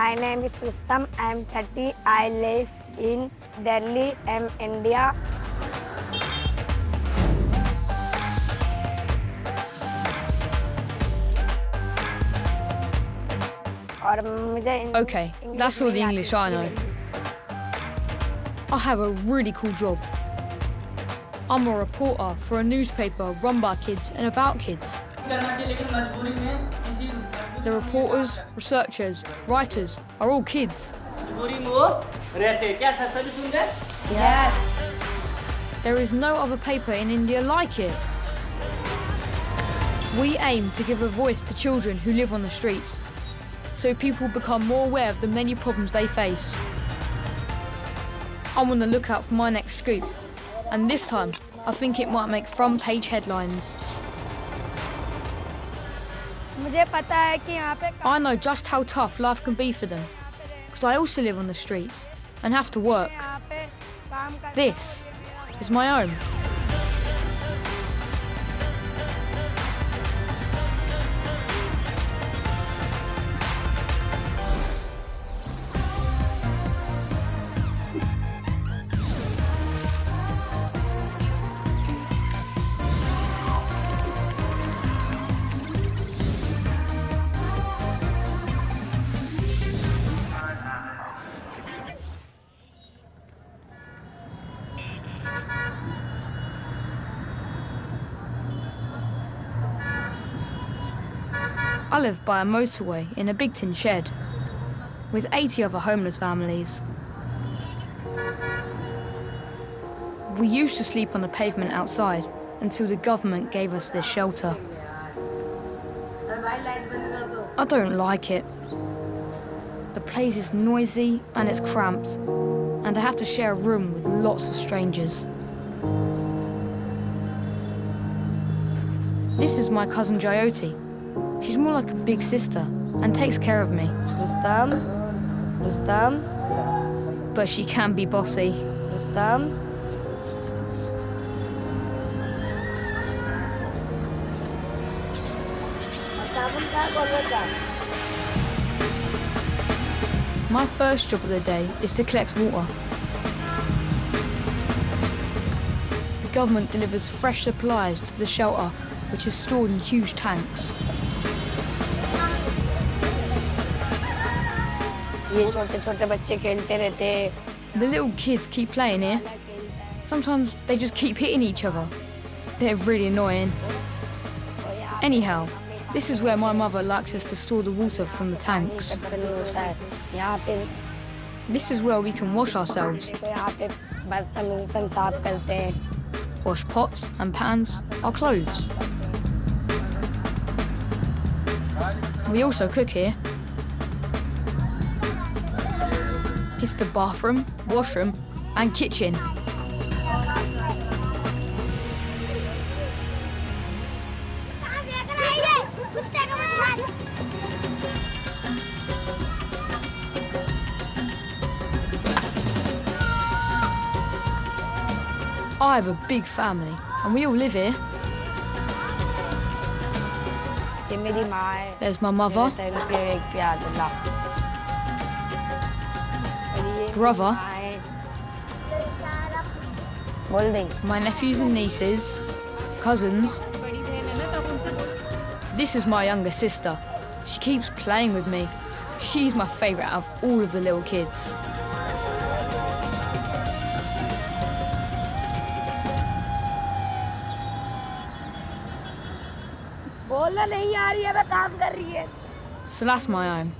My name is Rustam. I am 30. I live in Delhi, India. Okay, that's all the English I know. I have a really cool job. I'm a reporter for a newspaper run by kids and about kids. The reporters, researchers, writers are all kids. Yes. There is no other paper in India like it. We aim to give a voice to children who live on the streets, so people become more aware of the many problems they face. I'm on the lookout for my next scoop, and this time I think it might make front page headlines. I know just how tough life can be for them, because I also live on the streets and have to work. This is my home. I live by a motorway in a big tin shed with 80 other homeless families. We used to sleep on the pavement outside until the government gave us this shelter. I don't like it. The place is noisy and it's cramped, and I have to share a room with lots of strangers. This is my cousin Jyoti. She's more like a big sister and takes care of me. Rustam. But she can be bossy. Rustam. My first job of the day is to collect water. The government delivers fresh supplies to the shelter, which is stored in huge tanks. The little kids keep playing here. Sometimes they just keep hitting each other. They're really annoying. Anyhow, this is where my mother likes us to store the water from the tanks. This is where we can wash ourselves. Wash pots and pans, our clothes. We also cook here. It's the bathroom, washroom, and kitchen. I have a big family, and we all live here. There's my mother, brother, my nephews and nieces, cousins. This is my younger sister. She keeps playing with me. She's my favourite out of all of the little kids. So that's my home.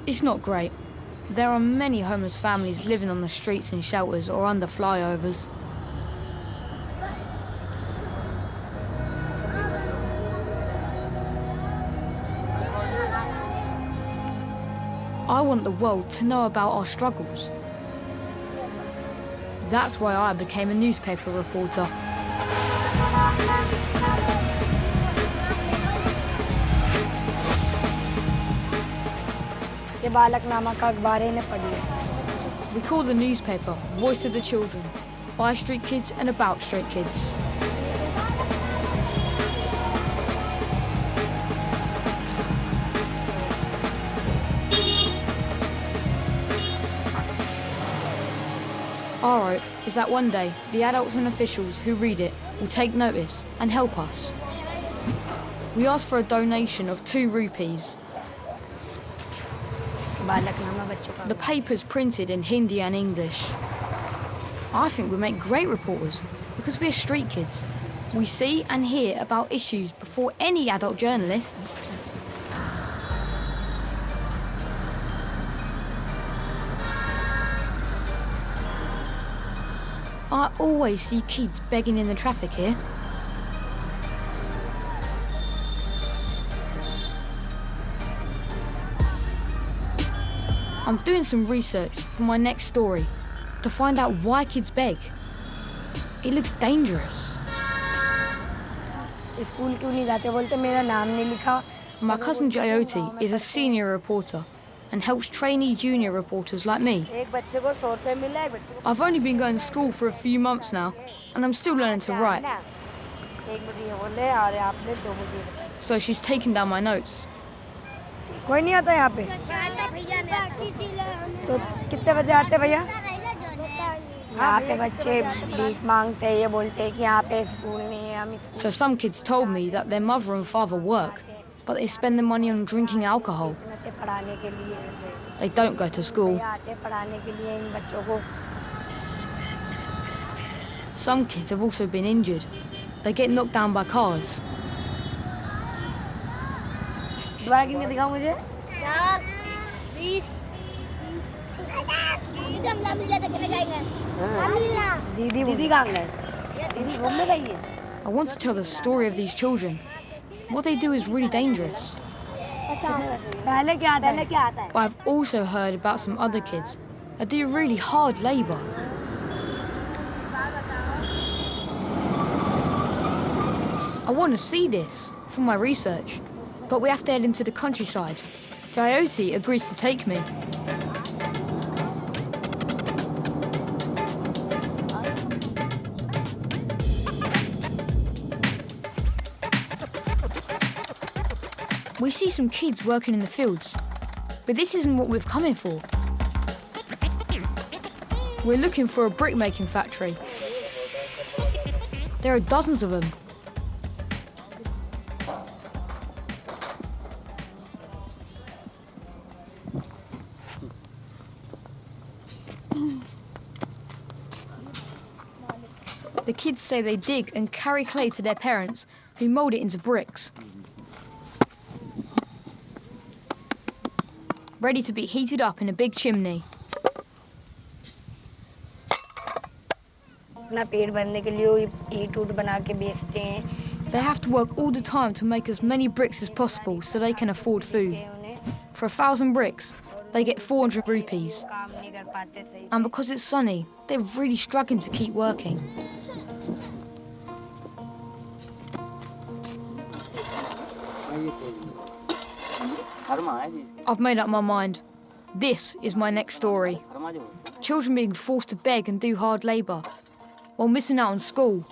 It's not great. There are many homeless families living on the streets in shelters or under flyovers. I want the world to know about our struggles. That's why I became a newspaper reporter. Balaknama ka akhbar ne padhi. We call the newspaper Voice of the Children, by street kids and about street kids. Our hope is that one day the adults and officials who read it will take notice and help us. We asked for a donation of 2 rupees. बालकनामा बच्चों का The paper's printed in Hindi and English. I think we make great reporters because we're street kids. We see and hear about issues before any adult journalists. I always see kids begging in the traffic here. I'm doing some research for my next story to find out why kids beg. It looks dangerous. School क्यों नहीं जाते बोलते मेरा नाम नहीं लिखा. My cousin Jyoti is a senior reporter and helps trainee junior reporters like me. एक बच्चे को 100 रुपए मिला है, एक बच्चे को I've only been going to school for a few months now and I'm still learning to write, एक मुझे ये बोले और आपने 2 मुझे बताया. so she's taken down my notes. कोई नहीं आता यहाँ पे. तो कितने बजे आते भैया? यहाँ पे बच्चे भीख मांगते हैं, ये बोलते हैं कि यहाँ पे स्कूल नहीं है, हम So some kids told me that their mother and father work, but they spend the money on drinking alcohol. पढ़ाने के लिए They don't go to school. आते पढ़ाने के लिए इन बच्चों को. Some kids have also been injured. They get knocked down by cars. दोबारा गिन के दिखाओ मुझे. 10, 20. दीदी कहाँ गए? दीदी घूमने गई है. I want to tell the story of these children. What they do is really dangerous. पहले क्या आता है? But I've also heard about some other kids that do really hard labour. I want to see this for my research, but we have to head into the countryside. Jyoti agrees to take me. We see some kids working in the fields, but this isn't what we've come here for. We're looking for a brick-making factory. There are dozens of them. The kids say they dig and carry clay to their parents, who mould it into bricks. Ready to be heated up in a big chimney. अपना पेट भरने के लिए ईंट ऊट बना के बेचते हैं. They have to work all the time to make as many bricks as possible so they can afford food. For 1,000 bricks, they get 400 rupees. काम नहीं कर पाते सही. And because it's sunny, they're really struggling to keep working. I've made up my mind. This is my next story. Children being forced to beg and do hard labour while missing out on school.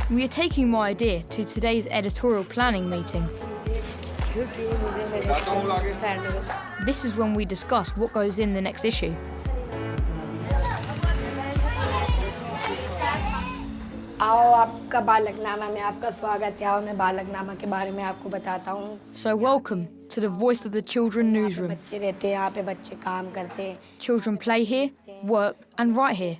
We are taking my idea to today's editorial planning meeting. This is when we discuss what goes in the next issue. आओ आपका बालकनामा में आपका स्वागत है. आओ मैं बालकनामा के बारे में आपको बताता हूँ. So welcome to the Voice of the Children newsroom. बच्चे रहते हैं यहाँ पे, बच्चे काम करते हैं. Children play here, work and write here.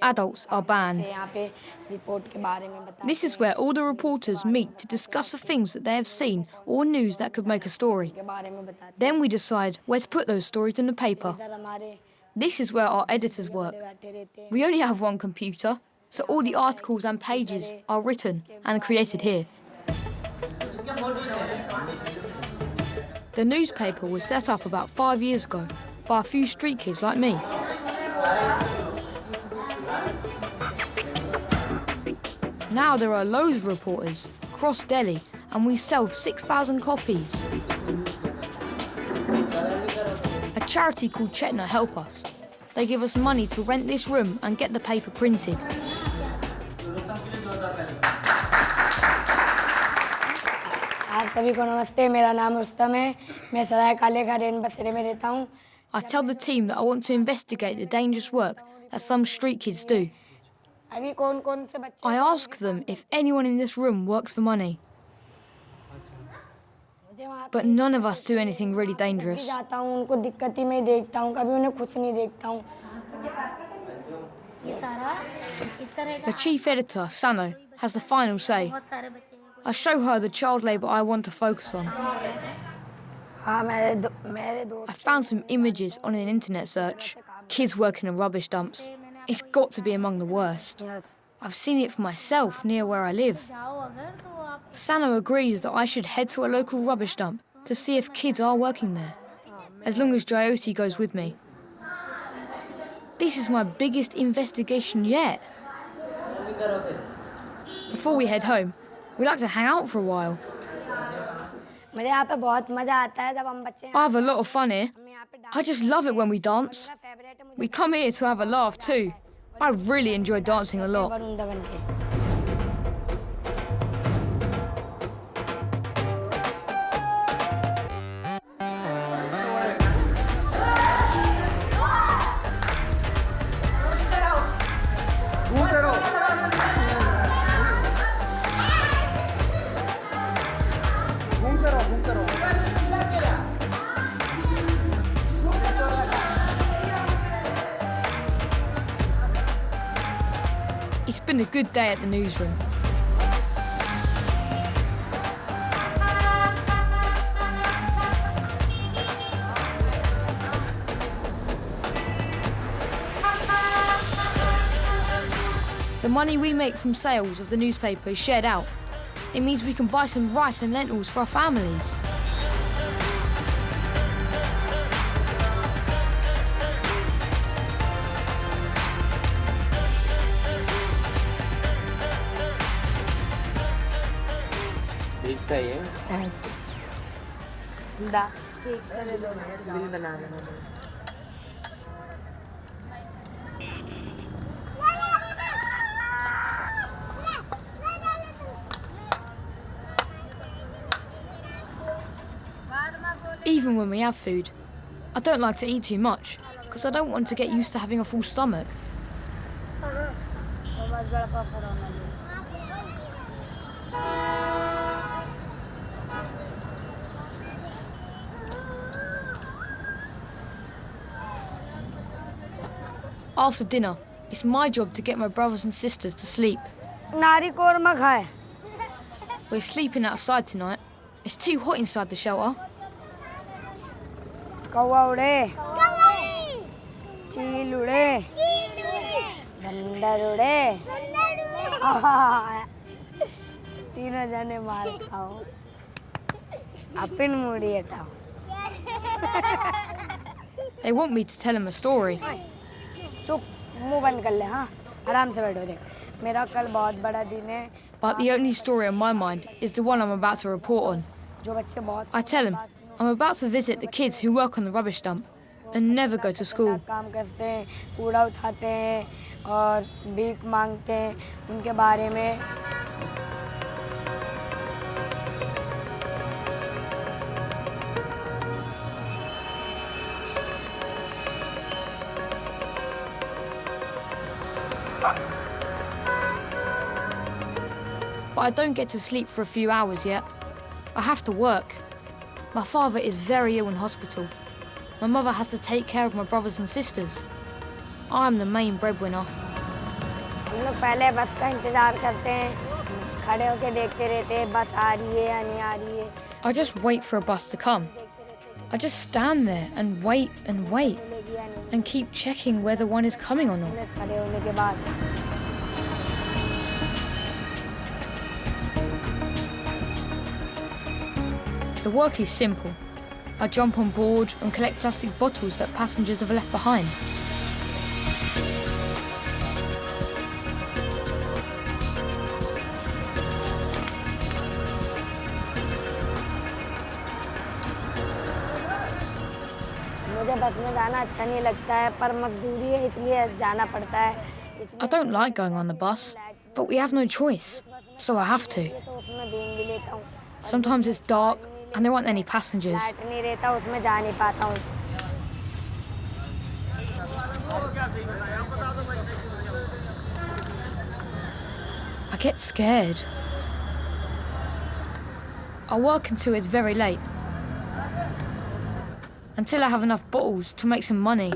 Adults are banned. यहाँ पे रिपोर्ट के बारे में बताते हैं. This is where all the reporters meet to discuss the things that they have seen or news that could make a story. के बारे में बताते हैं. Then we decide where to put those stories in the paper. इधर हमारे This is where our editors work. बैठे रहते हैं. We only have one computer, so all the articles and pages are written and created here. The newspaper was set up about 5 years ago by a few street kids like me. Now there are loads of reporters across Delhi and we sell 6,000 copies. A charity called CHETNA help us. They give us money to rent this room and get the paper printed. आप सभी को नमस्ते मेरा नाम रुस्तम है मैं सराय काले का रेन बसेरे में रहता हूँ I tell the team that I want to investigate the dangerous work that some street kids do. अभी कौन-कौन से बच्चे I ask them if anyone in this room works for money. But none of us do anything really dangerous. जाता हूँ उनको दिक्कती में देखता हूँ कभी उन्हें खुश नहीं देखता हूँ ये सारा इस तरह का The chief editor, Sano, has the final say. बहुत सारे बच्चे हैं I show her the child labour I want to focus on. हाँ मेरे दोस्त I found some images on an internet search. Kids working in rubbish dumps. It's got to be among the worst. Yes. I've seen it for myself near where I live. जाओ अगर तो आप Sano agrees that I should head to a local rubbish dump to see if kids are working there, as long as Jyoti goes with me. This is my biggest investigation yet. Before we head home, we like to hang out for a while. मुझे यहाँ पे बहुत मजा आता है जब हम बच्चे I have a lot of fun here. हम यहाँ पे I just love it when we dance. मेरा फेवरेट है मुझे We come here to have a laugh too. I really enjoy dancing a lot. वरुंदा बन के It's been a good day at the newsroom. The money we make from sales of the newspaper is shared out. It means we can buy some rice and lentils for our families. ठीक सही है दा bill बना देना Even when we have food, I don't like to eat too much because I don't want to get used to having a full stomach. After dinner, it's my job to get my brothers and sisters to sleep. नारी कोरमा खाए We're sleeping outside tonight. It's too hot inside the shelter. कौवा उड़े चील उड़े बंदर उड़े तीनों जने मार खाओ अपन मुड़ी हटाओ They want me to tell them a story. चुप मुंह बंद कर ले हाँ आराम से बैठो देख मेरा कल बहुत बड़ा दिन है But the only story on my mind is the one I'm about to report on. जो बच्चे बहुत I tell them I'm about to visit the kids who work on the rubbish dump and never go to school. काम करते हैं कूड़ा उठाते हैं और भीख मांगते हैं उनके बारे में But I don't get to sleep for a few hours yet. I have to work. My father is very ill in hospital. My mother has to take care of my brothers and sisters. I'm the main breadwinner. हम लोग पहले बस का इंतजार करते हैं खड़े होके देखते रहते हैं बस आ रही है या नहीं आ रही है I just wait for a bus to come. I just stand there and wait मिलेगी या नहीं and keep checking whether one is coming or not. Minute खड़े होने के बाद The work is simple. I jump on board and collect plastic bottles that passengers have left behind. मुझे बस में जाना अच्छा नहीं लगता है, पर मजदूरी है इसलिए जाना पड़ता है। I don't like going on the bus, but we have no choice, so I have to. तो उसमें बीन भी लेता हूँ। Sometimes it's dark and there aren't any passengers. Light नहीं रहता, उसमें जा नहीं पाता हूँ। I get scared. I work until it's very late. Until I have enough bottles to make some money.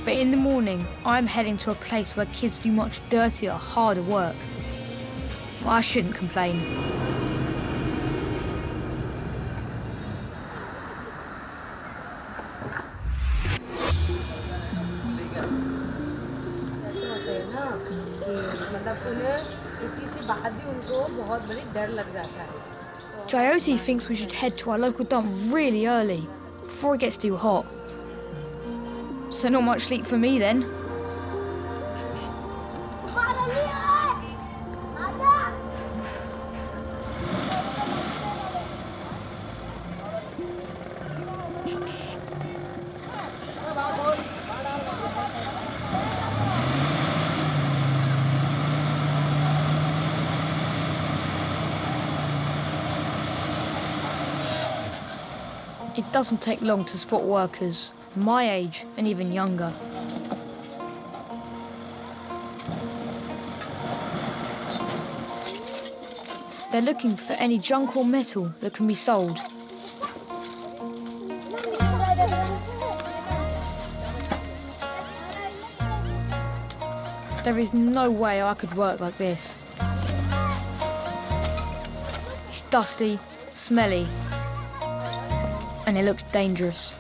But in the morning, I'm heading to a place where kids do much dirtier, harder work. Well, I shouldn't complain. ऐसे होते हैं ना कि मतलब उन्हें इतनी सी बात भी उनको बहुत बड़ी डर लग जाता है। Jyoti thinks we should head to our local dump really early, before it gets too hot. So not much sleep for me then. It doesn't take long to spot workers, my age and even younger. They're looking for any junk or metal that can be sold. There is no way I could work like this. It's dusty, smelly, and it looks dangerous.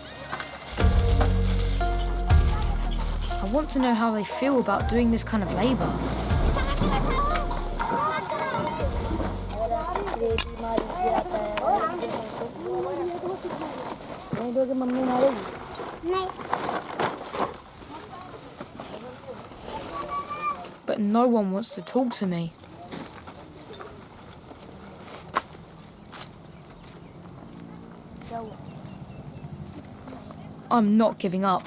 I want to know how they feel about doing this kind of labour. But no one wants to talk to me. I'm not giving up.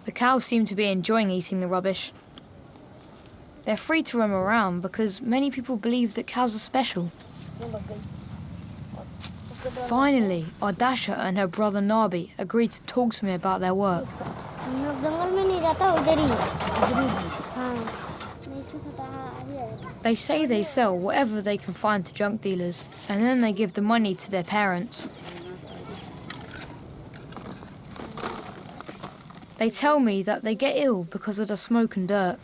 The cows seem to be enjoying eating the rubbish. They're free to roam around because many people believe that cows are special. Finally, Ardasha and her brother Nabi agreed to talk to me about their work. They say they sell whatever they can find to junk dealers, and then they give the money to their parents. They tell me that they get ill because of the smoke and dirt.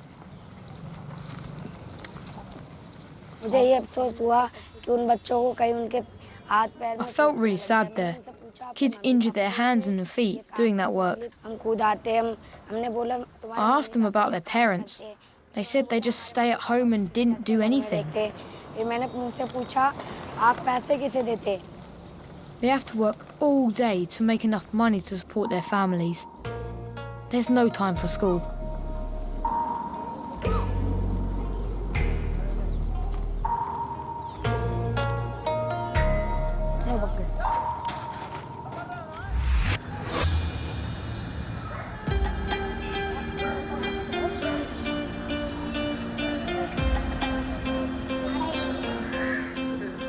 I felt really sad there. Kids injured their hands and their feet doing that work. I asked them about their parents. They said they just stay at home and didn't do anything. They have to work all day to make enough money to support their families. There's no time for school.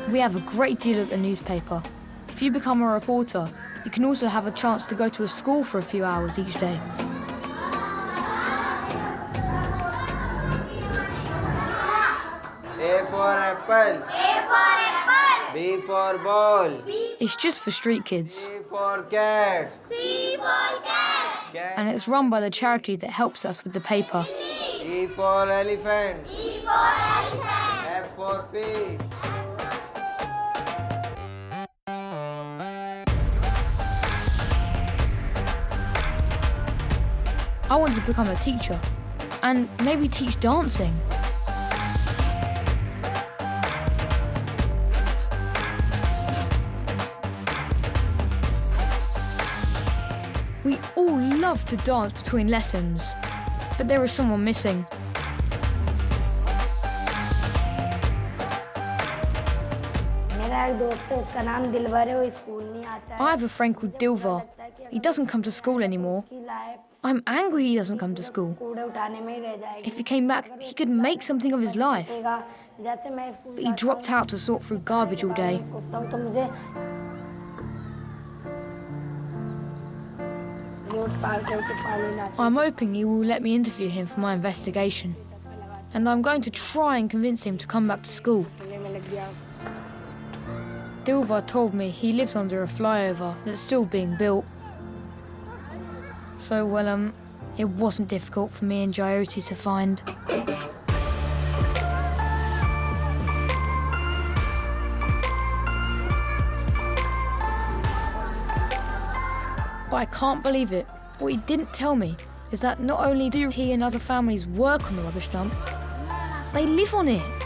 We have a great deal at the newspaper. If you become a reporter, you can also have a chance to go to a school for a few hours each day. A for apple. A for apple. B for ball. It's just for street kids, C for cat. C for cat. and it's run by the charity that helps us with the paper. E for elephant. E for elephant. F for fish. I want to become a teacher, and maybe teach dancing. We all love to dance between lessons, but there is someone missing. मेरा एक दोस्त है उसका नाम दिलवर है वो school नहीं आता है I have a friend called Dilvar. He doesn't come to school anymore. कि life I'm angry he doesn't come to school. कूड़े उठाने में ही रह जाएगी If he came back, he could make something of his life. जैसे मैं school But he dropped out to sort through garbage all day. सोचता हूँ तो मुझे रोड पार करके पानी ना I'm hoping he will let me interview him for my investigation. And I'm going to try and convince him to come back to school. पीने में लग गया Dilvar told me he lives under a flyover that's still being built. So, well, it wasn't difficult for me and Jyoti to find. But I can't believe it. What he didn't tell me is that not only do he and other families work on the rubbish dump, they live on it.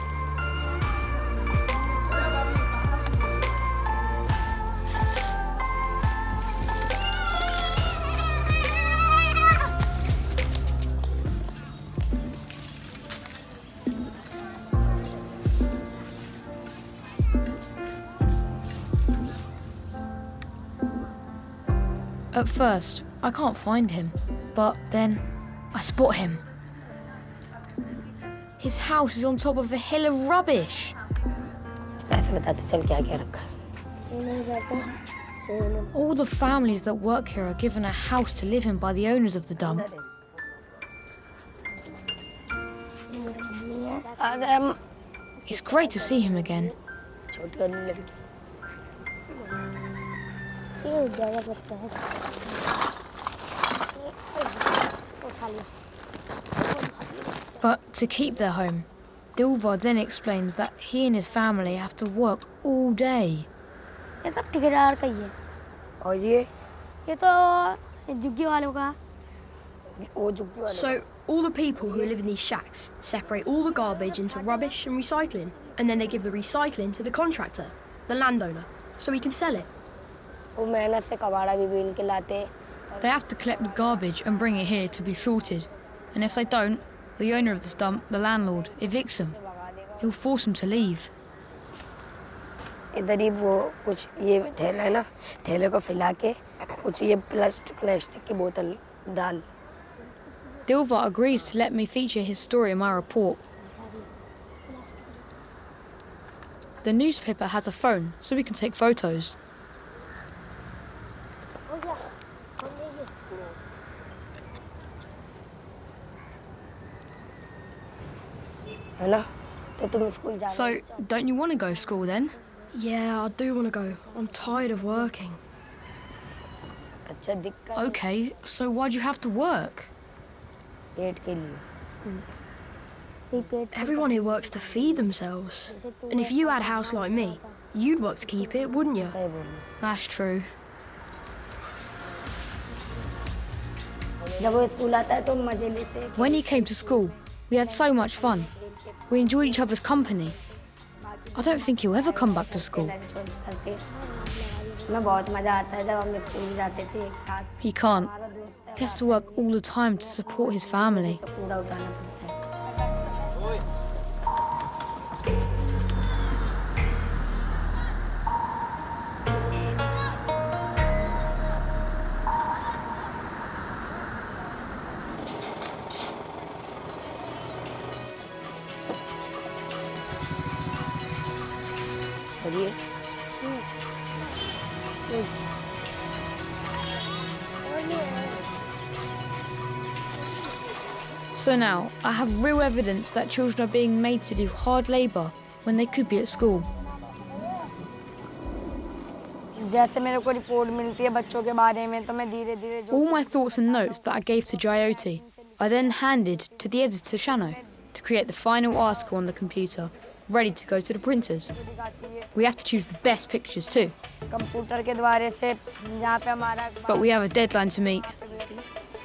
At first, I can't find him, but then I spot him. His house is on top of a hill of rubbish. ऐसे बताते चल क्या क्या रखा है All the families that work here are given a house to live in by the owners of the dump. अरे It's great to see him again. छोटी वाली लड़की ये ज़्यादा पड़ता है उठा लिया But to keep their home, Dilvar then explains that he and his family have to work all day. ये सब ठेकेदार का ही है और ये तो झुग्गी वालों का वो झुग्गी वालों So, all the people who live in these shacks separate all the garbage into rubbish and recycling, and then they give the recycling to the contractor, the landowner, so he can sell it. वो मेहनत से कबाड़ा भी been के लाते They have to collect the garbage and bring it here to be sorted. And if they don't, the owner of this dump, the landlord, evicts them. He'll force them to leave. इधर ही वो कुछ ये थैला है ना थैले को फैला के कुछ ये प्लास्टिक की बोतल डाल Dilvar agrees to let me feature his story in my report. The newspaper has a phone, so we can take photos. है ना तो तुम स्कूल जा So, don't you want to go to school then? Yeah, I do want to go. I'm tired of working. अच्छा दिक्कत Okay, so why'd you have to work? पेट के लिए Everyone here works to feed themselves. And if you had a house like me, you'd work to keep it, wouldn't you? सही बोली That's true. जब वो school आता है तो मजे लेते हैं When he came to school, we had so much fun. We enjoyed each other's company. I don't think he'll ever come back to school. Lunch वंच करके हमें बहुत मजा आता है जब हम स्कूल जाते थे एक साथ He can't. हमारा दोस्त है He has to work all the time to support his family. तो कूड़ा उठाना पड़ता है करिए So now, I have real evidence that children are being made to do hard labour when they could be at school. जैसे मेरे को report मिलती है बच्चों के बारे में तो मैं धीरे धीरे जो All my thoughts and notes that I gave to Jyoti, I then handed to the editor Shano to create the final article on the computer, ready to go to the printers. दिखाती है We have to choose the best pictures too, computer के द्वारे से जहाँ पे हमारा but we have a deadline to meet.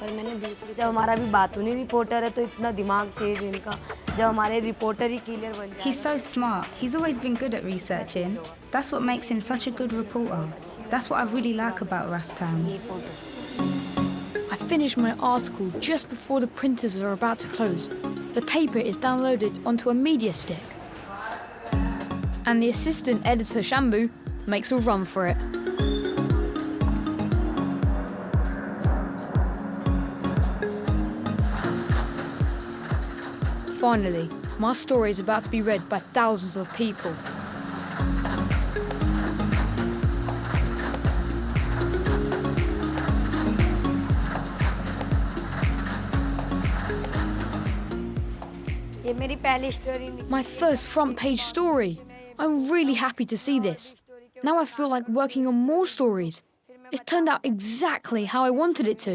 पर मैंने दूसरी जब हमारा भी बातूनी रिपोर्टर है तो इतना दिमाग तेज इनका जब हमारे रिपोर्टर ही क्लियर बन जाए He's so smart. He's always been good at researching. That's what makes him such a good reporter. That's what I really like about Rustam. ये photo I finished my article just before the printers are about to close. The paper is downloaded onto a media stick. And the assistant editor, Shambu, makes a run for it. Finally, my story is about to be read by thousands of people. ये मेरी पहली story My first front page story. I'm really happy to see this. Now I feel like working on more stories. It's turned out exactly how I wanted it to.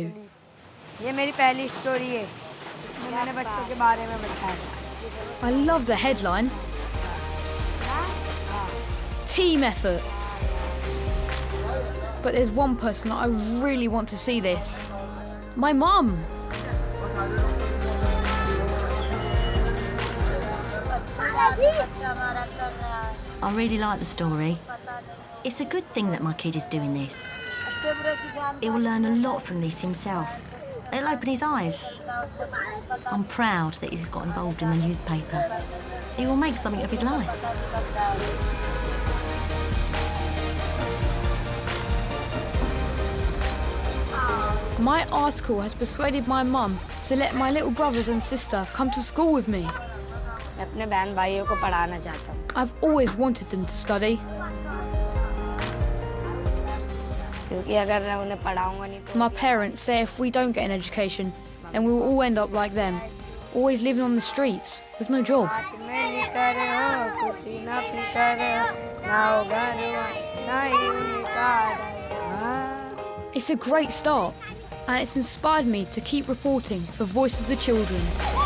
ये मेरी पहली story है इसमें मैंने बच्चों के बारे में बताया I love the headline. Team effort. But there's one person that I really want to see this. My mum. I really like the story. It's a good thing that my kid is doing this. He will learn a lot from this himself. It'll open his eyes. I'm proud that he's got involved in the newspaper. He will make something of his life. My article has persuaded my mum to let my little brothers and sister come to school with me. मैं अपने बहन भाइयों को पढ़ाना चाहता हूँ I've always wanted them to study. क्योंकि अगर मैं उन्हें पढ़ाऊंगा नहीं तो My parents say if we don't get an education, then we will all end up like them, always living on the streets with no job. It's a great start, and it's inspired me to keep reporting for Voice of the Children.